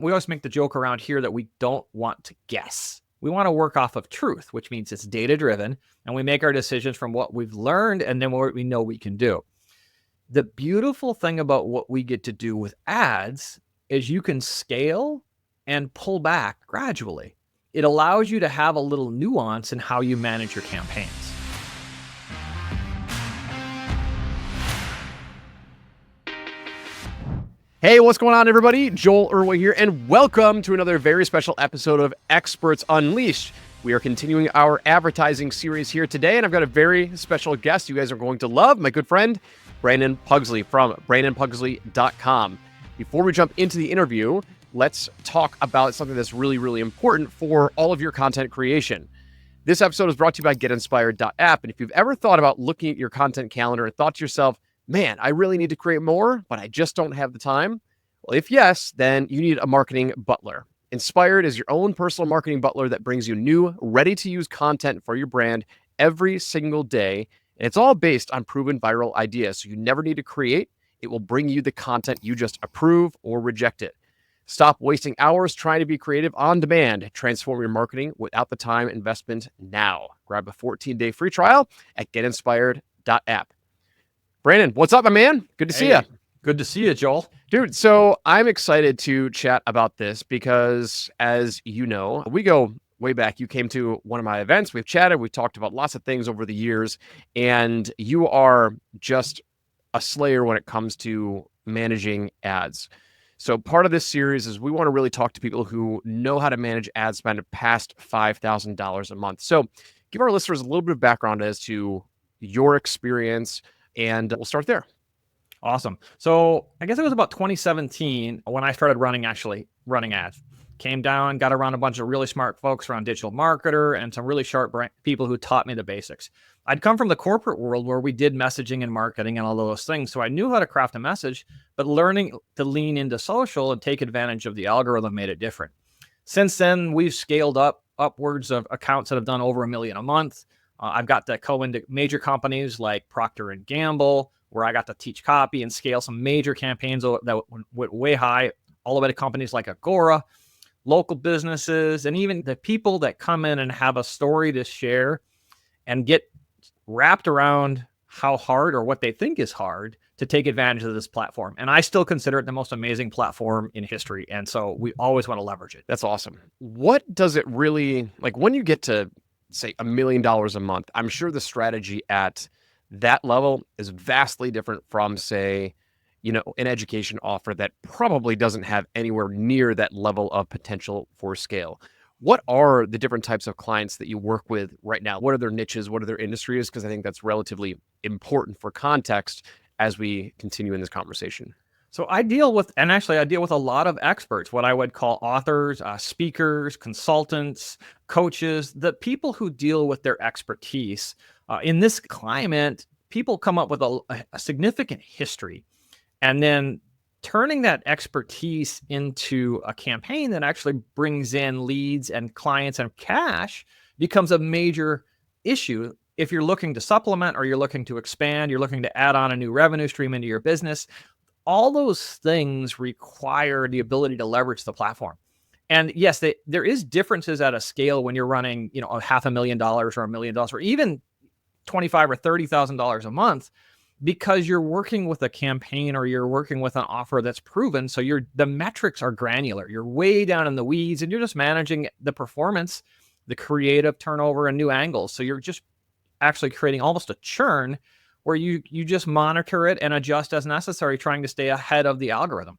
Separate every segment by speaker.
Speaker 1: We always make the joke around here that we don't want to guess. We want to work off of truth, which means it's data-driven, and we make our decisions from what we've learned and then what we know we can do. The beautiful thing about what we get to do with ads is you can scale and pull back gradually. It allows you to have a little nuance in how you manage your campaigns.
Speaker 2: Hey, what's going on, everybody? Joel Irwin here, and welcome to another very special episode of Experts Unleashed. We are continuing our advertising series here today, and I've got a very special guest you guys are going to love, my good friend, Brandon Pugsley from brandonpugsley.com. Before we jump into the interview, let's talk about something that's really, really important for all of your content creation. This episode is brought to you by GetInspired.app, and if you've ever thought about looking at your content calendar and thought to yourself, man, I really need to create more, but I just don't have the time. Well, if yes, then you need a marketing butler. Inspired is your own personal marketing butler that brings you new, ready-to-use content for your brand every single day. And it's all based on proven viral ideas. So you never need to create. It will bring you the content you just approve or reject it. Stop wasting hours trying to be creative on demand. Transform your marketing without the time investment now. Grab a 14-day free trial at GetInspired.app. Brandon, what's up, my man? Good to see you.
Speaker 1: Good to see you, Joel.
Speaker 2: Dude, so I'm excited to chat about this because, as you know, we go way back. You came to one of my events. We've chatted. We've talked about lots of things over the years, and you are just a slayer when it comes to managing ads. So part of this series is we want to really talk to people who know how to manage ad spend past $5,000 a month. So give our listeners a little bit of background as to your experience, and we'll start there.
Speaker 1: Awesome. So I guess it was about 2017 when I started running ads. Came down, got around a bunch of really smart folks around digital marketer and some really sharp people who taught me the basics. I'd come from the corporate world where we did messaging and marketing and all those things. So I knew how to craft a message, but learning to lean into social and take advantage of the algorithm made it different. Since then, we've scaled upwards of accounts that have done over $1 million a month. I've got to go into major companies like Procter & Gamble, where I got to teach copy and scale some major campaigns that went way high, all the way to companies like Agora, local businesses, and even the people that come in and have a story to share and get wrapped around how hard or what they think is hard to take advantage of this platform. And I still consider it the most amazing platform in history. And so we always want to leverage it.
Speaker 2: That's awesome. What does it really, like when you get to, say, $1 million a month, I'm sure the strategy at that level is vastly different from, say, an education offer that probably doesn't have anywhere near that level of potential for scale. What are the different types of clients that you work with right now? What are their niches? What are their industries? Because I think that's relatively important for context as we continue in this conversation.
Speaker 1: So I deal with a lot of experts, what I would call authors, speakers, consultants, coaches, the people who deal with their expertise. In this climate, people come up with a significant history, and then turning that expertise into a campaign that actually brings in leads and clients and cash becomes a major issue. If you're looking to supplement or you're looking to expand, you're looking to add on a new revenue stream into your business, all those things require the ability to leverage the platform. And yes, there is differences at a scale when you're running, $500,000 or $1 million or even $25,000 or $30,000 a month, because you're working with a campaign or you're working with an offer that's proven. So the metrics are granular. You're way down in the weeds and you're just managing the performance, the creative turnover, and new angles. So you're just actually creating almost a churn where you just monitor it and adjust as necessary, trying to stay ahead of the algorithm.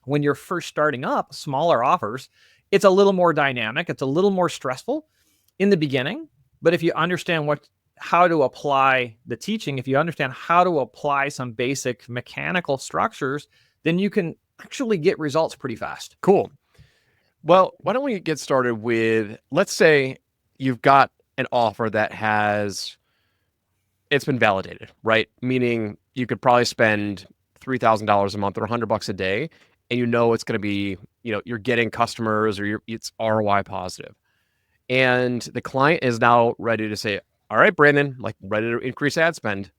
Speaker 1: When you're first starting up smaller offers, it's a little more dynamic. It's a little more stressful in the beginning. But if you understand how to apply the teaching, if you understand how to apply some basic mechanical structures, then you can actually get results pretty fast.
Speaker 2: Cool. Well, why don't we get started with, let's say you've got an offer that it's been validated, right? Meaning you could probably spend $3,000 a month or $100 a day, and it's going to be, you're getting customers or it's ROI positive. And the client is now ready to say, all right, Brandon, ready to increase ad spend.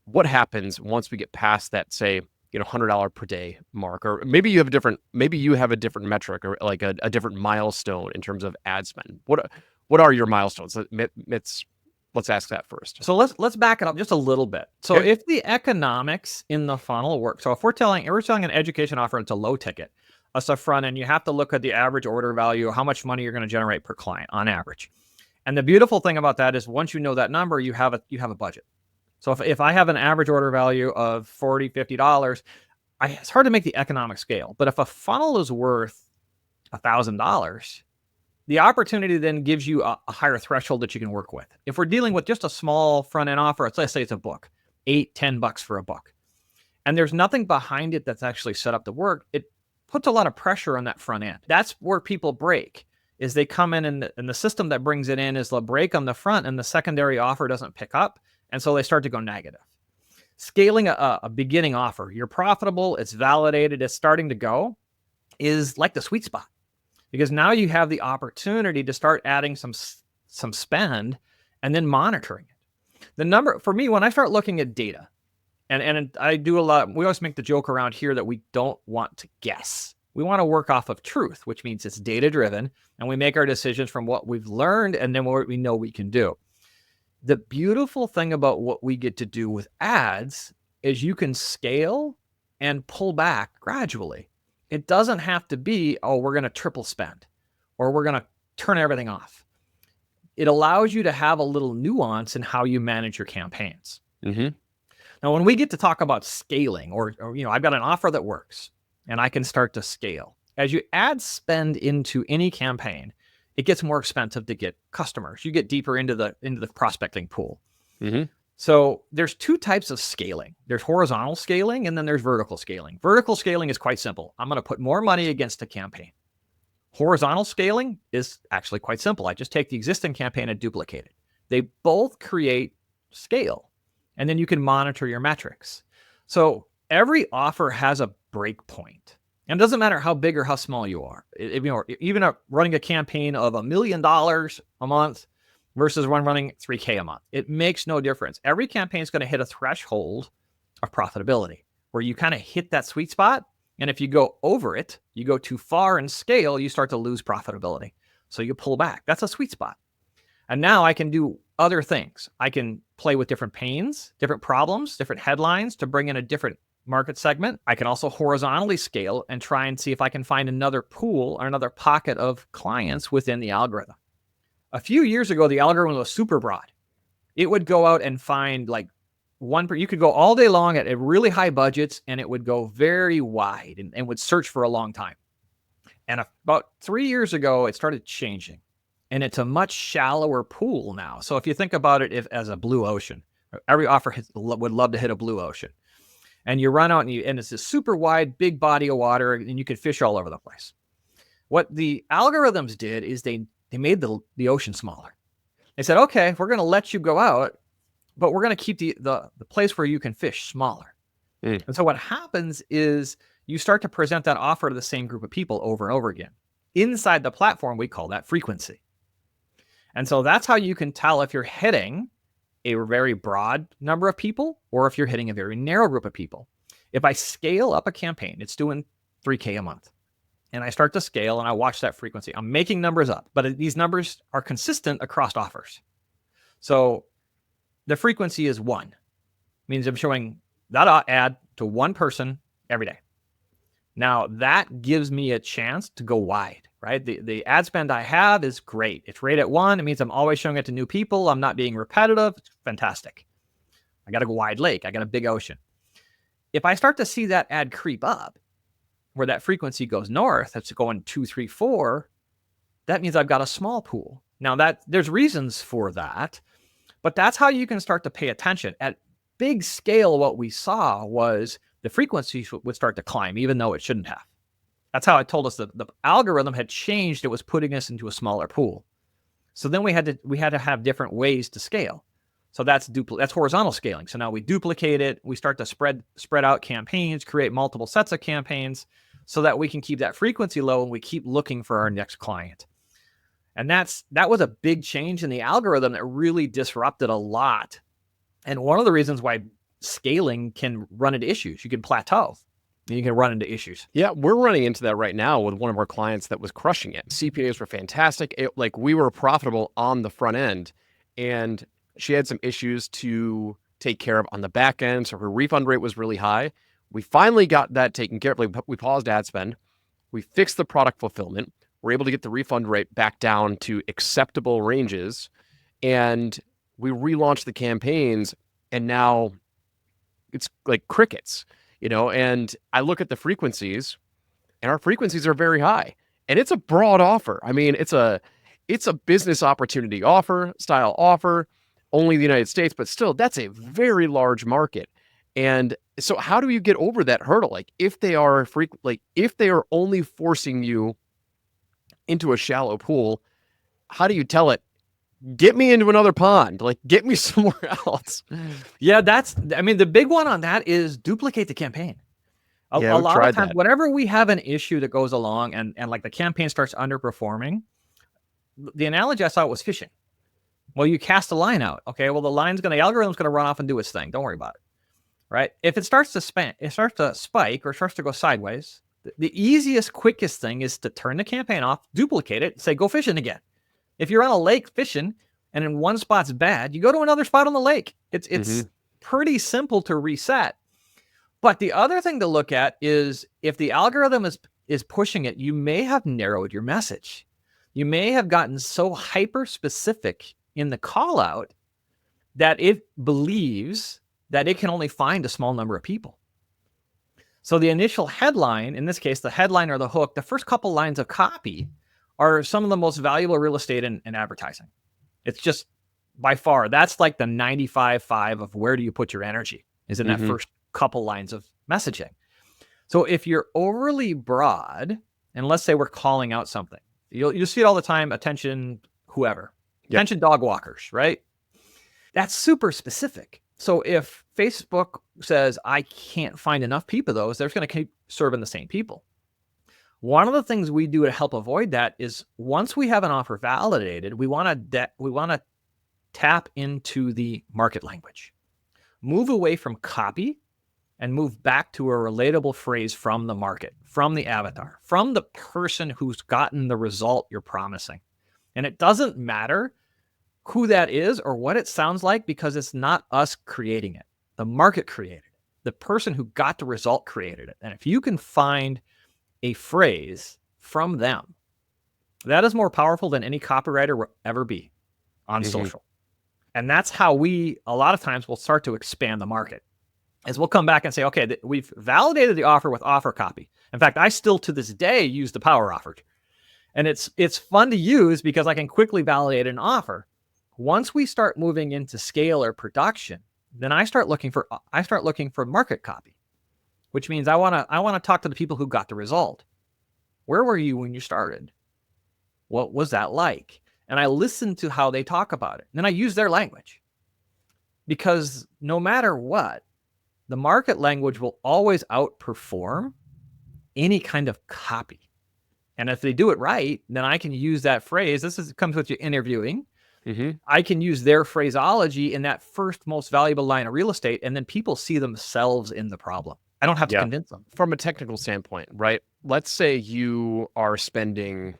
Speaker 2: What happens once we get past that, say, $100 per day mark, or maybe you have a different metric, or like a different milestone in terms of ad spend. What are your milestones? Let's ask that first.
Speaker 1: So let's back it up just a little bit. So
Speaker 2: Okay.
Speaker 1: if the economics in the funnel work, so if we're selling an education offer, it's a low ticket. That's the front end. You have to look at the average order value, how much money you're going to generate per client on average. And the beautiful thing about that is once you know that number, you have a budget. So if I have an average order value of $40, $50, it's hard to make the economic scale. But if a funnel is worth $1,000, the opportunity then gives you a higher threshold that you can work with. If we're dealing with just a small front end offer, let's say it's a book, $8, $10 for a book, and there's nothing behind it that's actually set up to work, it puts a lot of pressure on that front end. That's where people break, is they come in and the system that brings it in is they'll break on the front and the secondary offer doesn't pick up. And so they start to go negative. Scaling a beginning offer, you're profitable, it's validated, it's starting to go, is like the sweet spot. Because now you have the opportunity to start adding some spend and then monitoring it. The number, for me, when I start looking at data, and I do a lot, we always make the joke around here that we don't want to guess. We want to work off of truth, which means it's data-driven, and we make our decisions from what we've learned and then what we know we can do. The beautiful thing about what we get to do with ads is you can scale and pull back gradually. It doesn't have to be, oh, we're going to triple spend or we're going to turn everything off. It allows you to have a little nuance in how you manage your campaigns.
Speaker 2: Mm-hmm.
Speaker 1: Now, when we get to talk about scaling or I've got an offer that works and I can start to scale. As you add spend into any campaign, it gets more expensive to get customers. You get deeper into the prospecting pool.
Speaker 2: Mm-hmm.
Speaker 1: So there's two types of scaling. There's horizontal scaling and then there's vertical scaling. Vertical scaling is quite simple. I'm going to put more money against a campaign. Horizontal scaling is actually quite simple. I just take the existing campaign and duplicate it. They both create scale, and then you can monitor your metrics. So every offer has a break point. And it doesn't matter how big or how small you are. Even running a campaign of $1 million a month versus one running $3K a month. It makes no difference. Every campaign is going to hit a threshold of profitability where you kind of hit that sweet spot. And if you go over it, you go too far in scale, you start to lose profitability. So you pull back. That's a sweet spot. And now I can do other things. I can play with different pains, different problems, different headlines to bring in a different market segment. I can also horizontally scale and try and see if I can find another pool or another pocket of clients within the algorithm. A few years ago, the algorithm was super broad. It would go out and find like you could go all day long at really high budgets and it would go very wide and would search for a long time. And about 3 years ago, it started changing and it's a much shallower pool now. So if you think about it as a blue ocean, every offer would love to hit a blue ocean. And you run out and it's this super wide, big body of water and you could fish all over the place. What the algorithms did is they made the ocean smaller. They said, okay, we're going to let you go out, but we're going to keep the place where you can fish smaller. And so what happens is you start to present that offer to the same group of people over and over again. Inside the platform, we call that frequency. And so that's how you can tell if you're hitting a very broad number of people or if you're hitting a very narrow group of people. If I scale up a campaign, it's doing $3K a month. And I start to scale and I watch that frequency. I'm making numbers up, but these numbers are consistent across offers. So the frequency is 1. Means I'm showing that ad to one person every day. Now that gives me a chance to go wide, right? The ad spend I have is great. It's rated at 1. It means I'm always showing it to new people. I'm not being repetitive. It's fantastic. I got a wide lake. I got a big ocean. If I start to see that ad creep up, where that frequency goes north, that's going 2, 3, 4, that means I've got a small pool. Now there's reasons for that, but that's how you can start to pay attention. At big scale, what we saw was the frequency would start to climb, even though it shouldn't have. That's how it told us that the algorithm had changed. It was putting us into a smaller pool. So then we had to have different ways to scale. So that's horizontal scaling. So now we duplicate it. We start to spread out campaigns, create multiple sets of campaigns so that we can keep that frequency low and we keep looking for our next client. And that was a big change in the algorithm that really disrupted a lot. And one of the reasons why scaling can run into issues. You can plateau. And you can run into issues.
Speaker 2: Yeah, we're running into that right now with one of our clients that was crushing it. CPAs were fantastic. Like we were profitable on the front end, and she had some issues to take care of on the back end. So her refund rate was really high. We finally got that taken care of. Like we paused ad spend. We fixed the product fulfillment. We're able to get the refund rate back down to acceptable ranges. And we relaunched the campaigns, and now it's like crickets. And I look at the frequencies, and our frequencies are very high, and it's a broad offer. I mean, it's a business opportunity offer, style offer, only the United States, but still that's a very large market. And so how do you get over that hurdle? Like if they are if they are only forcing you into a shallow pool, how do you tell it, get me into another pond, like get me somewhere else?
Speaker 1: Yeah, the big one on that is duplicate the campaign. A lot of times, whenever we have an issue that goes along and like the campaign starts underperforming, the analogy I saw was fishing. Well, you cast a line out. Okay, well, the algorithm's going to run off and do its thing. Don't worry about it. Right? If it starts to spike or starts to go sideways, the easiest, quickest thing is to turn the campaign off, duplicate it, say, go fishing again. If you're on a lake fishing and in one spot's bad, you go to another spot on the lake. It's pretty simple to reset. But the other thing to look at is if the algorithm is pushing it, you may have narrowed your message. You may have gotten so hyper specific in the call out that it believes that it can only find a small number of people. So the initial headline, in this case, the headline or the hook, the first couple lines of copy are some of the most valuable real estate in advertising. It's just by far, that's like the 95.5 of where do you put your energy is in that first couple lines of messaging. So if you're overly broad, and let's say we're calling out something, you'll see it all the time, attention, whoever, attention dog walkers, right? That's super specific. So if Facebook says, I can't find enough people, they're just going to keep serving the same people. One of the things we do to help avoid that is once we have an offer validated, we want to tap into the market language, move away from copy and move back to a relatable phrase from the market, from the avatar, from the person who's gotten the result you're promising. And it doesn't matter who that is or what it sounds like because it's not us creating it. The market created it. The person who got the result created it. And if you can find a phrase from them, that is more powerful than any copywriter will ever be on social. And that's how we, a lot of times, will start to expand the market. As we'll come back and say, okay, we've validated the offer with offer copy. In fact, I still to this day use the power offer. And it's fun to use because I can quickly validate an offer. Once we start moving into scale or production, then I start looking for market copy, which means I want to talk to the people who got the result. Where were you when you started? What was that like? And I listen to how they talk about it. And then I use their language. Because no matter what, the market language will always outperform any kind of copy. And if they do it right, then I can use that phrase. Comes with your interviewing. I can use their phraseology in that first most valuable line of real estate, and then people see themselves in the problem. I don't have to convince them.
Speaker 2: From a technical standpoint, right? Let's say you are spending,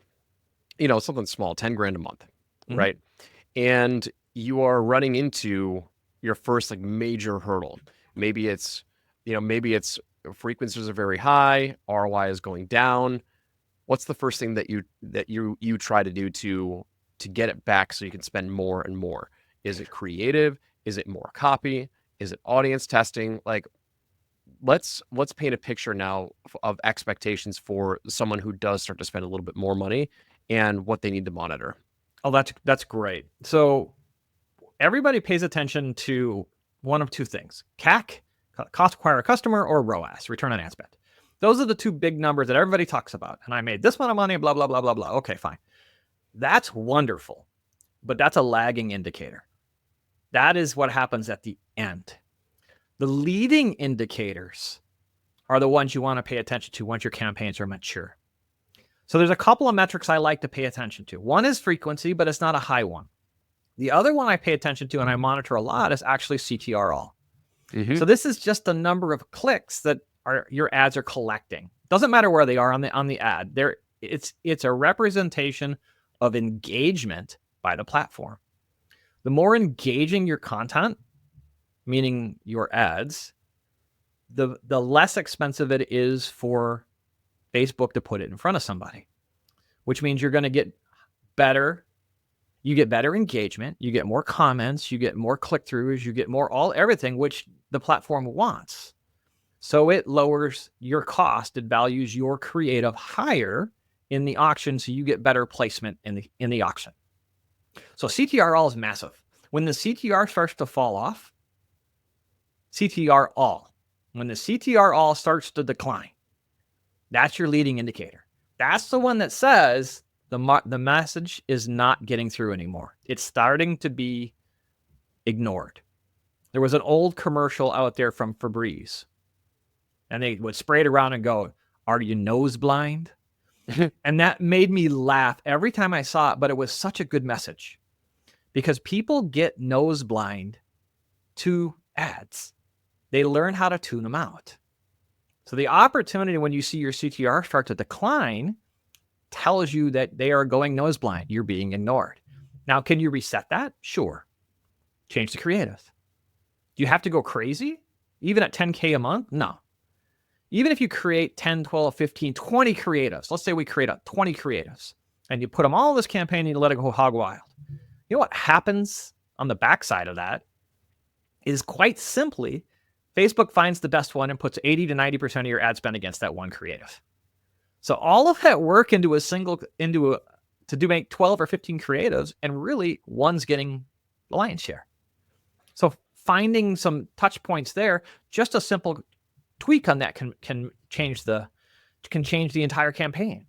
Speaker 2: something small, 10 grand a month, right? And you are running into your first major hurdle. Maybe it's frequencies are very high, ROI is going down. What's the first thing that you try to do to get it back so you can spend more and more? Is it creative? Is it more copy? Is it audience testing? Let's paint a picture now of expectations for someone who does start to spend a little bit more money and what they need to monitor.
Speaker 1: Oh, that's great. So everybody pays attention to one of two things: CAC, cost acquire a customer, or ROAS, return on ad spend. Those are the two big numbers that everybody talks about. And I made this amount of money, blah, blah, blah, blah, blah. Okay, fine. That's wonderful, but that's a lagging indicator. That is what happens at the end. The leading indicators are the ones you want to pay attention to once your campaigns are mature. So there's a couple of metrics I like to pay attention to. One is frequency, but it's not a high one. The other one I pay attention to and I monitor a lot is actually CTR all.
Speaker 2: Mhm.
Speaker 1: So this is just the number of clicks that your ads are collecting. Doesn't matter where they are on the ad. It's a representation of engagement by the platform. The more engaging your content, meaning your ads, the less expensive it is for Facebook to put it in front of somebody, which means you're going to get better. You get better engagement, you get more comments, you get more click-throughs, you get more everything, which the platform wants. So it lowers your cost. It values your creative higher in the auction, so you get better placement in the auction. So CTR all is massive. When the CTR starts to fall off, when the CTR all starts to decline, that's your leading indicator. That's the one that says the message is not getting through anymore. It's starting to be ignored. There was an old commercial out there from Febreze, and they would spray it around and go, "Are you nose blind?" And that made me laugh every time I saw it, but it was such a good message because people get nose blind to ads. They learn how to tune them out. So the opportunity when you see your CTR start to decline tells you that they are going nose blind. You're being ignored. Now, can you reset that? Sure. Change the creative. Do you have to go crazy? Even at 10K a month? No. Even if you create 10, 12, 15, 20 creatives, let's say we create 20 creatives and you put them all in this campaign and you let it go hog wild. You know what happens on the backside of that is quite simply Facebook finds the best one and puts 80 to 90% of your ad spend against that one creative. So all of that work to make 12 or 15 creatives, and really one's getting the lion's share. So finding some touch points there, just a simple tweak on that can change the entire campaign.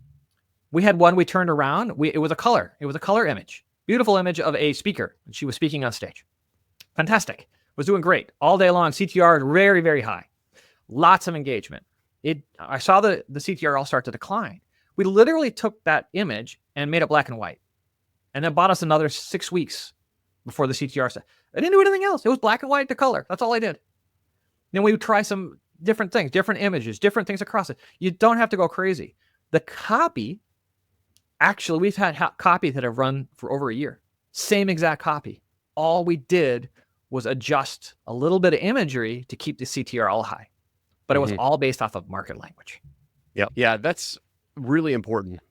Speaker 1: We had one we turned around. It was a color. It was a color image. Beautiful image of a speaker. And she was speaking on stage. Fantastic. Was doing great. All day long. CTR very, very high. Lots of engagement. I saw the CTR all start to decline. We literally took that image and made it black and white. And then bought us another 6 weeks before the CTR said. I didn't do anything else. It was black and white to color. That's all I did. Then we would try some different things, different images, different things across it. You don't have to go crazy. The copy, actually, we've had copy that have run for over a year. Same exact copy. All we did was adjust a little bit of imagery to keep the CTR all high. But it was all based off of market language.
Speaker 2: Yeah, that's really important,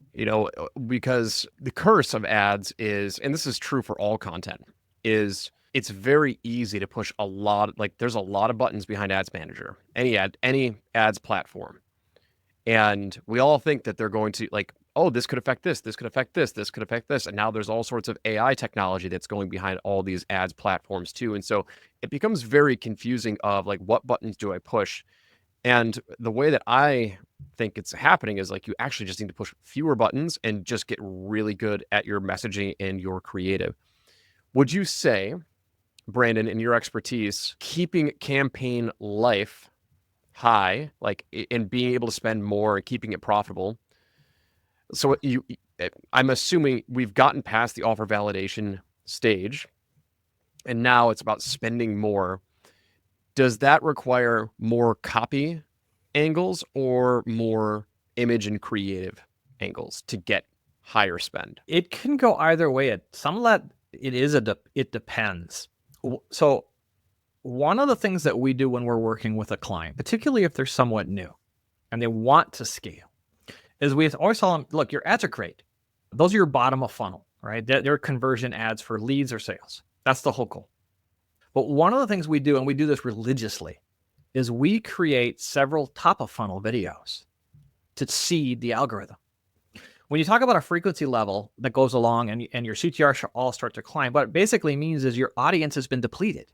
Speaker 2: because the curse of ads is, and this is true for all content, is it's very easy to push there's a lot of buttons behind Ads Manager, any ads platform. And we all think that they're going to this could affect this could affect this could affect this. And now there's all sorts of AI technology that's going behind all these ads platforms too. And so it becomes very confusing of what buttons do I push? And the way that I think it's happening is you actually just need to push fewer buttons and just get really good at your messaging and your creative. Would you say, Brandon, in your expertise, keeping campaign life high, and being able to spend more and keeping it profitable? So I'm assuming we've gotten past the offer validation stage, and now it's about spending more. Does that require more copy angles or more image and creative angles to get higher spend?
Speaker 1: It can go either way. It depends. So one of the things that we do when we're working with a client, particularly if they're somewhat new and they want to scale, is we always tell them, look, your ads are great. Those are your bottom of funnel, right? They're conversion ads for leads or sales. That's the whole goal. But one of the things we do, and we do this religiously, is we create several top of funnel videos to seed the algorithm. When you talk about a frequency level that goes along and your CTR should all start to climb, what it basically means is your audience has been depleted.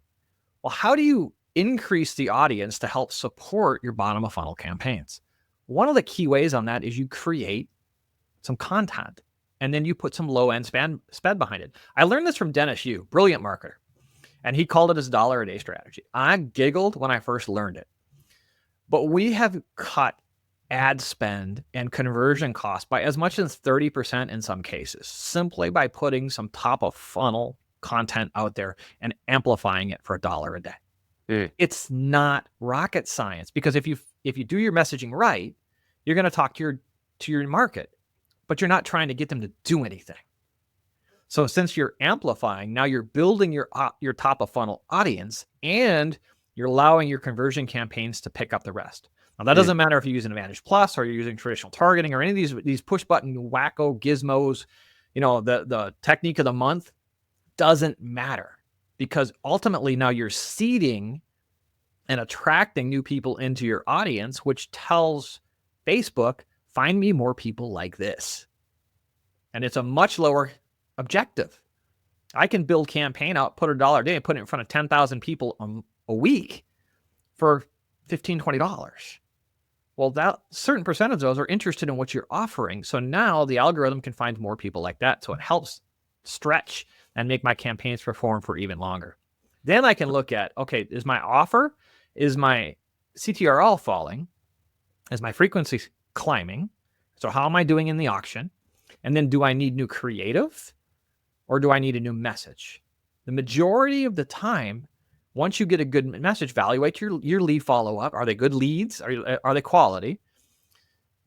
Speaker 1: Well, how do you increase the audience to help support your bottom of funnel campaigns? One of the key ways on that is you create some content and then you put some low end spend behind it. I learned this from Dennis Yu, brilliant marketer. And he called it his $1 a day strategy. I giggled when I first learned it. But we have cut ad spend and conversion costs by as much as 30% in some cases, simply by putting some top of funnel content out there and amplifying it for $1 a day. It's not rocket science, because if you do your messaging right, you're going to talk to your market, but you're not trying to get them to do anything. So since you're amplifying, now you're building your top of funnel audience, and you're allowing your conversion campaigns to pick up the rest. Now that doesn't matter if you're using Advantage Plus or you're using traditional targeting or any of these push button wacko gizmos. The technique of the month doesn't matter, because ultimately now you're seeding and attracting new people into your audience, which tells Facebook, find me more people like this. And it's a much lower objective. I can build campaign out, put $1 a day, and put it in front of 10,000 people a week for $15, $20. Well, that certain percent of those are interested in what you're offering. So now the algorithm can find more people like that. So it helps stretch and make my campaigns perform for even longer. Then I can look at, okay, is my offer, is my CTRL falling? Is my frequency climbing? So how am I doing in the auction? And then do I need new creative, or do I need a new message? The majority of the time, once you get a good message, evaluate your lead follow-up. Are they good leads? Are they quality?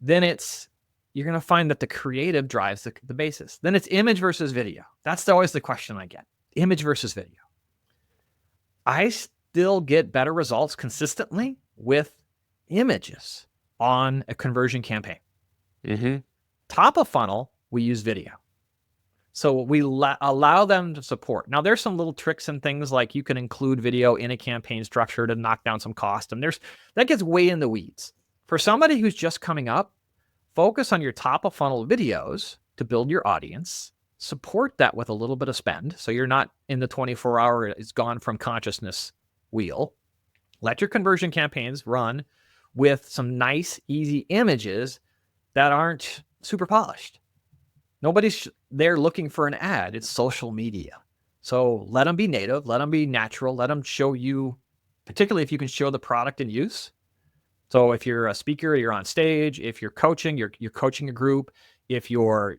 Speaker 1: Then you're going to find that the creative drives the basis. Then it's image versus video. That's always the question I get. Image versus video. I still get better results consistently with images on a conversion campaign. Top of funnel, we use video. So we allow them to support. Now, there's some little tricks and things, like you can include video in a campaign structure to knock down some cost. And that gets way in the weeds. For somebody who's just coming up, focus on your top of funnel videos to build your audience. Support that with a little bit of spend, so you're not in the 24-hour it's gone from consciousness wheel. Let your conversion campaigns run with some nice, easy images that aren't super polished. Nobody's there looking for an ad. It's social media. So let them be native, let them be natural, let them show you, particularly if you can show the product in use. So if you're a speaker, you're on stage. If you're coaching, you're coaching a group. If you're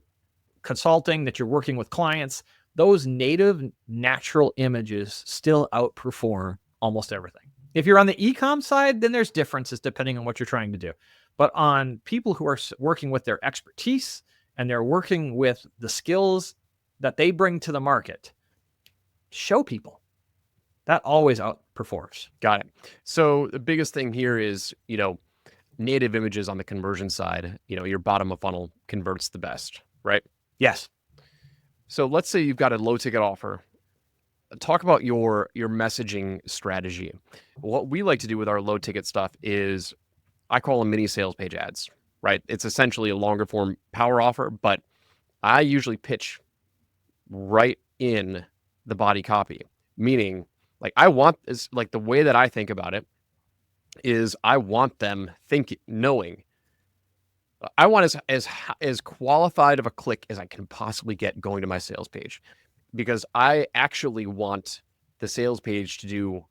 Speaker 1: consulting, that you're working with clients, those native, natural images still outperform almost everything. If you're on the e-com side, then there's differences depending on what you're trying to do. But on people who are working with their expertise and they're working with the skills that they bring to the market, show people. That always outperforms.
Speaker 2: Got it. So the biggest thing here is, native images on the conversion side, your bottom of funnel converts the best, right?
Speaker 1: Yes.
Speaker 2: So let's say you've got a low ticket offer. Talk about your messaging strategy. What we like to do with our low ticket stuff is, I call them mini sales page ads, right? It's essentially a longer form power offer, but I usually pitch right in the body copy, meaning the way that I think about it is I want them knowing I want as qualified of a click as I can possibly get going to my sales page, because I actually want the sales page to do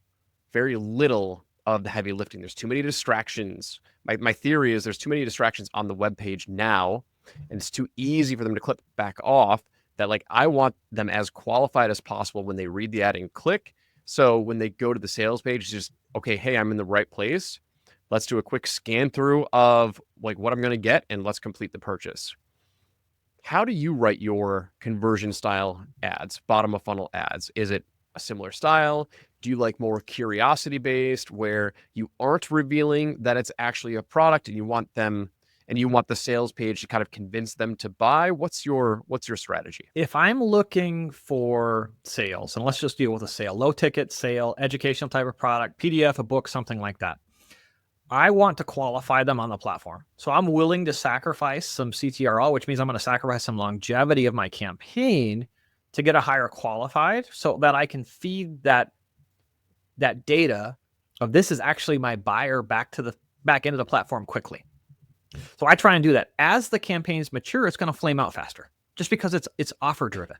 Speaker 2: very little of the heavy lifting. There's too many distractions. My theory is there's too many distractions on the web page now, and it's too easy for them to click back off, that I want them as qualified as possible when they read the ad and click. So when they go to the sales page, just, okay, hey, I'm in the right place. Let's do a quick scan through of what I'm going to get, and let's complete the purchase. How do you write your conversion style ads, bottom of funnel ads? Is it a similar style? Do you like more curiosity based, where you aren't revealing that it's actually a product and you want the sales page to kind of convince them to buy? What's your strategy?
Speaker 1: If I'm looking for sales, and let's just deal with a sale, low ticket sale, educational type of product, PDF, a book, something like that, I want to qualify them on the platform. So I'm willing to sacrifice some CTRL, which means I'm going to sacrifice some longevity of my campaign to get a higher qualified, so that I can feed that data of this is actually my buyer back into the platform quickly. So I try and do that. As the campaigns mature, it's going to flame out faster, just because it's offer driven.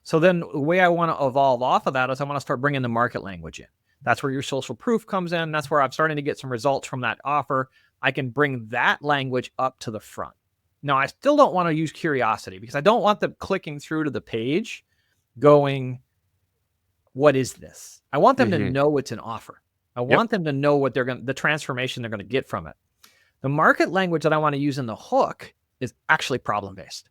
Speaker 1: So then the way I want to evolve off of that is I want to start bringing the market language in. That's where your social proof comes in. That's where I'm starting to get some results from that offer. I can bring that language up to the front. Now, I still don't want to use curiosity, because I don't want them clicking through to the page going, what is this? I want them to know it's an offer. I want them to know what the transformation they're going to get from it. The market language that I want to use in the hook is actually problem-based.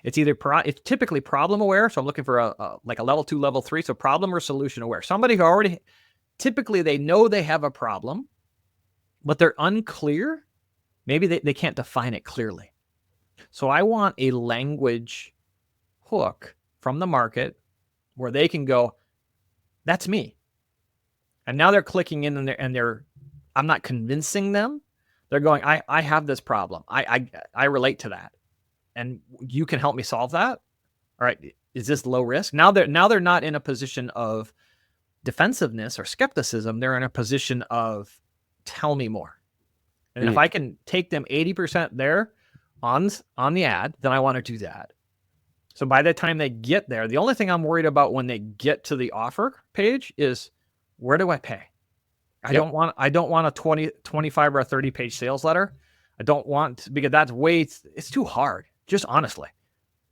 Speaker 1: It's typically problem aware. So I'm looking for a level 2, level 3. So problem or solution aware. Somebody who typically they know they have a problem, but they're unclear. Maybe they can't define it clearly. So I want a language hook from the market where they can go, that's me. And now they're clicking in and I'm not convincing them. They're going, I have this problem. I relate to that. And you can help me solve that. All right. Is this low risk? Now they're not in a position of defensiveness or skepticism. They're in a position of tell me more. And if I can take them 80% there on the ad, then I want to do that. So by the time they get there, the only thing I'm worried about when they get to the offer page is, where do I pay? I don't want a 20, 25 or a 30 page sales letter. I don't want, because it's too hard, just honestly.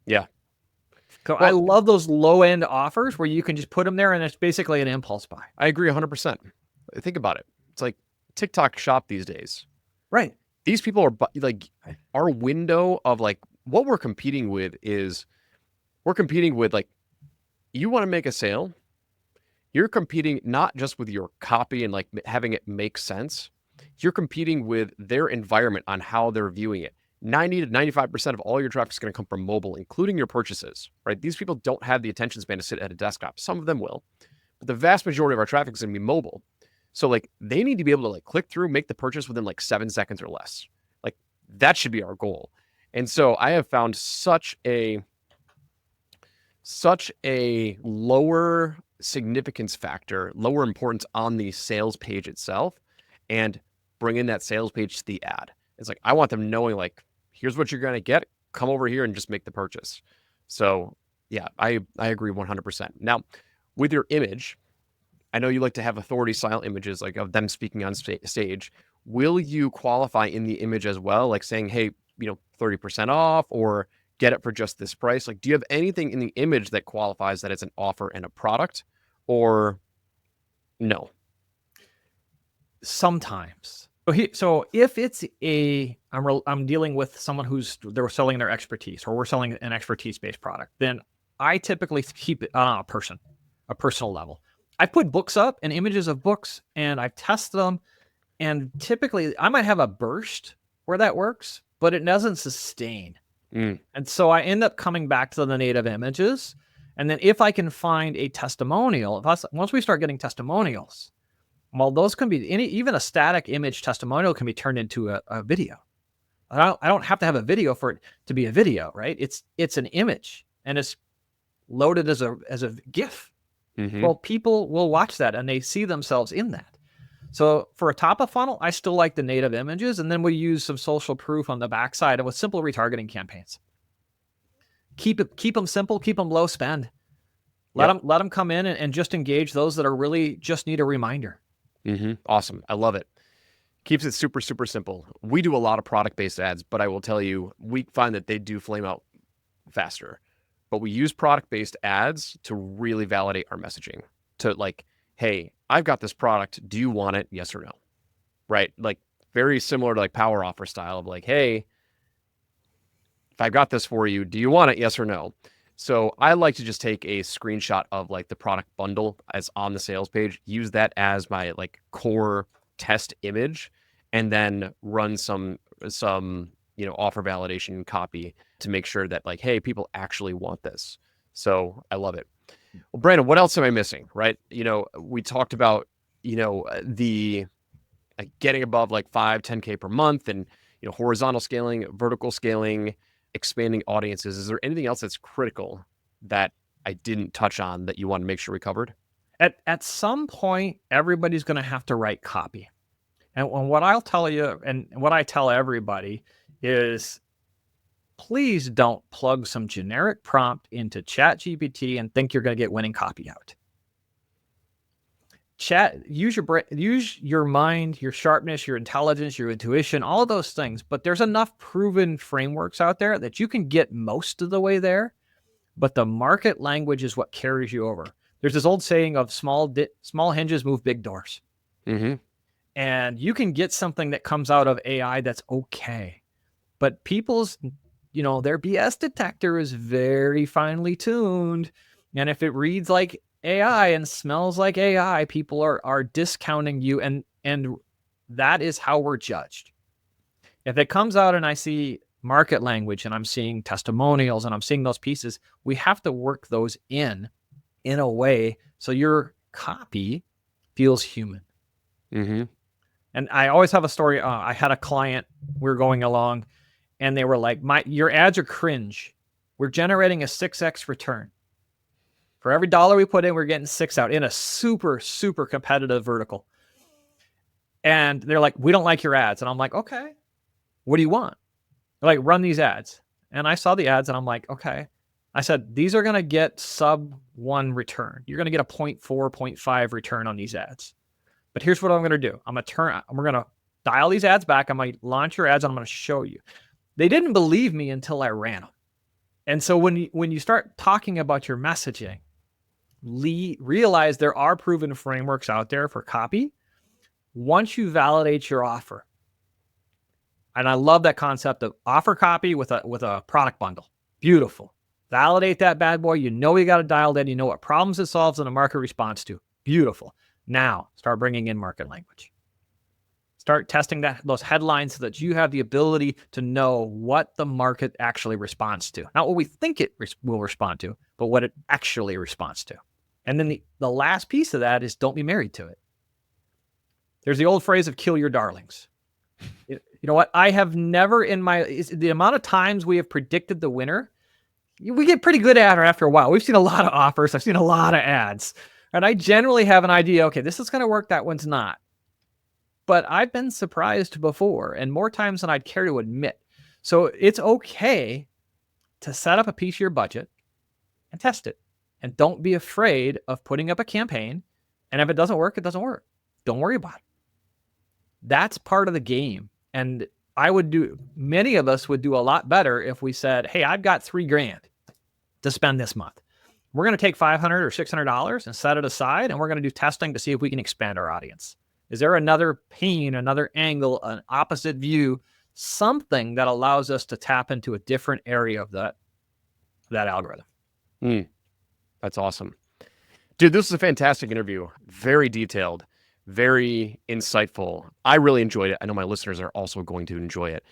Speaker 2: Yeah.
Speaker 1: So I love those low end offers where you can just put them there and it's basically an impulse buy.
Speaker 2: I agree 100%. Think about it. It's like TikTok shop these days.
Speaker 1: Right.
Speaker 2: These people are like, our window of like what we're competing with is like, you want to make a sale. You're competing not just with your copy and like having it make sense. You're competing with their environment on how they're viewing it. 90 to 95% of all your traffic is going to come from mobile, including your purchases, right? These people don't have the attention span to sit at a desktop. Some of them will, but the vast majority of our traffic is going to be mobile. So like they need to be able to like click through, make the purchase within like 7 seconds or less. Like that should be our goal. And so I have found such a lower significance factor, lower importance on the sales page itself, and bring in that sales page to the ad. It's like, I want them knowing like, here's what you're going to get. Come over here and just make the purchase. So yeah, I agree 100%. Now with your image, I know you like to have authority style images, like of them speaking on stage. Will you qualify in the image as well? Like saying, hey, 30% off or get it for just this price. Like, do you have anything in the image that qualifies that it's an offer and a product, or no?
Speaker 1: Sometimes. So if it's I'm dealing with someone they're selling their expertise, or we're selling an expertise-based product, then I typically keep it on a personal level. I put books up and images of books and I test them. And typically I might have a burst where that works, but it doesn't sustain. And so I end up coming back to the native images. And then if I can find a testimonial, once we start getting testimonials, well, those can be even a static image testimonial can be turned into a video. I don't have to have a video for it to be a video, right? It's an image and it's loaded as a GIF. Well, people will watch that and they see themselves in that. So for a top of funnel, I still like the native images, and then we use some social proof on the backside and with simple retargeting campaigns. Keep them simple, keep them low spend. Let them come in and just engage those that are really just need a reminder.
Speaker 2: Awesome. I love it. Keeps it super, super simple. We do a lot of product-based ads, but I will tell you, we find that they do flame out faster. But we use product-based ads to really validate our messaging. To like, hey, I've got this product. Do you want it? Yes or no? Right? Like very similar to like power offer style of like, hey, if I got this for you, do you want it? Yes or no? So I like to just take a screenshot of like the product bundle as on the sales page, use that as my like core test image, and then run some offer validation copy to make sure that like, hey, people actually want this. So I love it. Well, Brandon, what else am I missing? Right? We talked about, the getting above like 10K per month and, horizontal scaling, vertical scaling, expanding audiences. Is there anything else that's critical that I didn't touch on that you want to make sure we covered?
Speaker 1: At some point, everybody's going to have to write copy. And what I'll tell you, and what I tell everybody is, please don't plug some generic prompt into ChatGPT and think you're going to get winning copy out. Use your mind, your sharpness, your intelligence, your intuition, all of those things. But there's enough proven frameworks out there that you can get most of the way there. But the market language is what carries you over. There's this old saying of small hinges move big doors.
Speaker 2: Mm-hmm.
Speaker 1: And you can get something that comes out of AI that's okay. But people's, their BS detector is very finely tuned. And if it reads like AI and smells like AI, people are discounting you. And that is how we're judged. If it comes out and I see market language and I'm seeing testimonials and I'm seeing those pieces, we have to work those in a way so your copy feels human.
Speaker 2: Mm-hmm.
Speaker 1: And I always have a story. I had a client, we were going along, and they were like, your ads are cringe. We're generating a 6x return. For every dollar we put in, we're getting 6 out in a super, super competitive vertical. And they're like, we don't like your ads. And I'm like, okay, what do you want? They're like, run these ads. And I saw the ads and I'm like, okay. I said, these are going to get sub 1 return. You're going to get a 0.4, 0.5 return on these ads. But here's what I'm going to do. We're going to dial these ads back. I'm going to launch your ads and I'm going to show you. They didn't believe me until I ran them. And so when you start talking about your messaging, realize there are proven frameworks out there for copy. Once you validate your offer, and I love that concept of offer copy with a product bundle. Beautiful. Validate that bad boy. You know you got it dialed in. You know what problems it solves and a market response to. Beautiful. Now start bringing in market language. Start testing those headlines so that you have the ability to know what the market actually responds to. Not what we think it will respond to, but what it actually responds to. And then the last piece of that is don't be married to it. There's the old phrase of kill your darlings. You know what? I have never the amount of times we have predicted the winner, we get pretty good at it after a while. We've seen a lot of offers. I've seen a lot of ads. And I generally have an idea, okay, this is going to work. That one's not. But I've been surprised before and more times than I'd care to admit. So it's okay to set up a piece of your budget and test it. And don't be afraid of putting up a campaign. And if it doesn't work, it doesn't work. Don't worry about it. That's part of the game. And many of us would do a lot better if we said, hey, I've got $3,000 to spend this month. We're going to take $500 or $600 and set it aside. And we're going to do testing to see if we can expand our audience. Is there another pane, another angle, an opposite view, something that allows us to tap into a different area of that algorithm?
Speaker 2: That's awesome. Dude, this was a fantastic interview. Very detailed, very insightful. I really enjoyed it. I know my listeners are also going to enjoy it.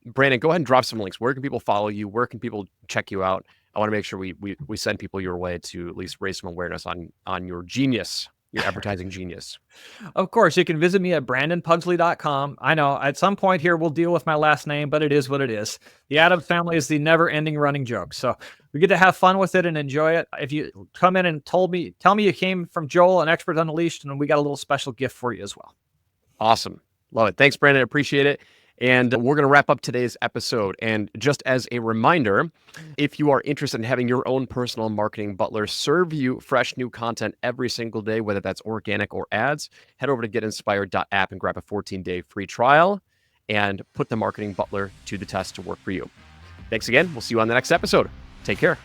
Speaker 2: Brandon, go ahead and drop some links. Where can people follow you? Where can people check you out? I want to make sure we send people your way to at least raise some awareness on your genius. Your advertising genius.
Speaker 1: Of course, you can visit me at brandonpugsley.com. I know at some point here we'll deal with my last name, but it is what it is. The Addams family is the never-ending running joke. So we get to have fun with it and enjoy it. If you come in and tell me you came from Joel and Experts Unleashed, and we got a little special gift for you as well.
Speaker 2: Awesome. Love it. Thanks, Brandon. Appreciate it. And we're going to wrap up today's episode. And just as a reminder, if you are interested in having your own personal marketing butler serve you fresh new content every single day, whether that's organic or ads, head over to getinspired.app and grab a 14-day free trial and put the marketing butler to the test to work for you. Thanks again. We'll see you on the next episode. Take care.